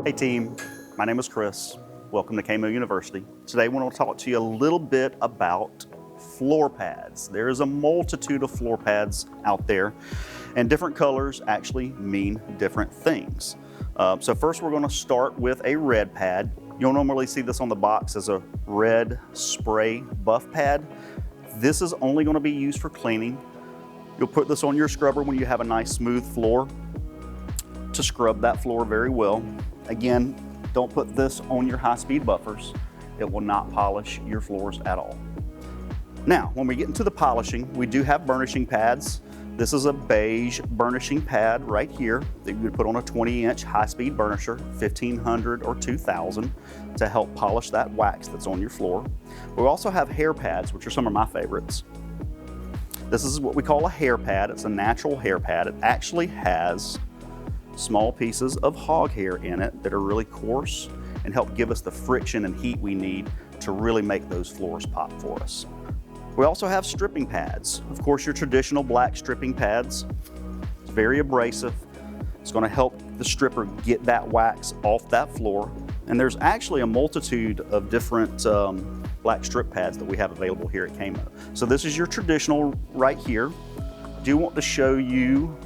Hey team, my name is Kris. Welcome to KAMO University. Today I want to talk to you a little bit about floor pads. There is a multitude of floor pads out there, and different colors actually mean different things. So first we're going to start with a red pad. You'll normally see this on the box as a red spray buff pad. This is only going to be used for cleaning. You'll put this on your scrubber when you have a nice smooth floor to scrub that floor very well. Again, don't put this on your high-speed buffers. It will not polish your floors at all. Now, when we get into the polishing, we do have burnishing pads. This is a beige burnishing pad right here that you would put on a 20-inch high-speed burnisher, 1500 or 2000, to help polish that wax that's on your floor. We also have hair pads, which are some of my favorites. This is what we call a hair pad. It's a natural hair pad. It actually has small pieces of hog hair in it that are really coarse and help give us the friction and heat we need to really make those floors pop for us. We also have stripping pads. Of course, your traditional black stripping pads. It's very abrasive. It's going to help the stripper get that wax off that floor. And there's actually a multitude of different black strip pads that we have available here at KAMO. So this is your traditional right here. I do want to show you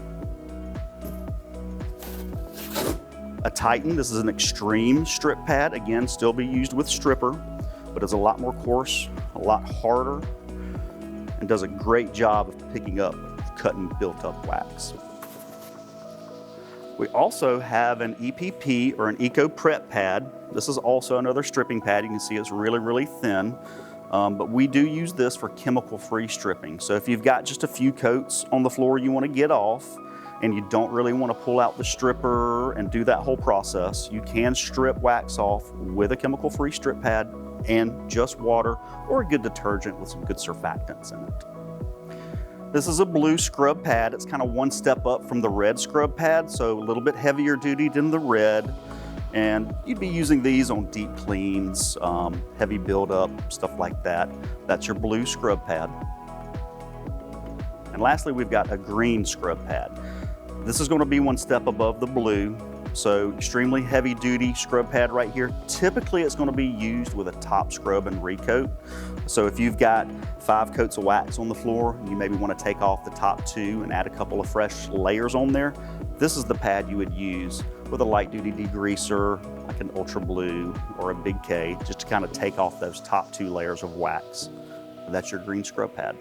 a Titan. This is an extreme strip pad. Again, still be used with stripper, but it's a lot more coarse, a lot harder, and does a great job of picking up cutting built up wax. We also have an EPP or an Eco Prep pad. This is also another stripping pad. You can see it's really, really thin, but we do use this for chemical-free stripping. So if you've got just a few coats on the floor you want to get off, and you don't really want to pull out the stripper and do that whole process, you can strip wax off with a chemical-free strip pad and just water or a good detergent with some good surfactants in it. This is a blue scrub pad. It's kind of one step up from the red scrub pad, so a little bit heavier duty than the red. And you'd be using these on deep cleans, heavy buildup, stuff like that. That's your blue scrub pad. And lastly, we've got a green scrub pad. This is going to be one step above the blue, so extremely heavy duty scrub pad right here. Typically it's going to be used with a top scrub and recoat. So if you've got 5 coats of wax on the floor, you maybe want to take off the top 2 and add a couple of fresh layers on there. This is the pad you would use with a light duty degreaser, like an Ultra Blue or a Big K, just to kind of take off those top 2 layers of wax. That's your green scrub pad.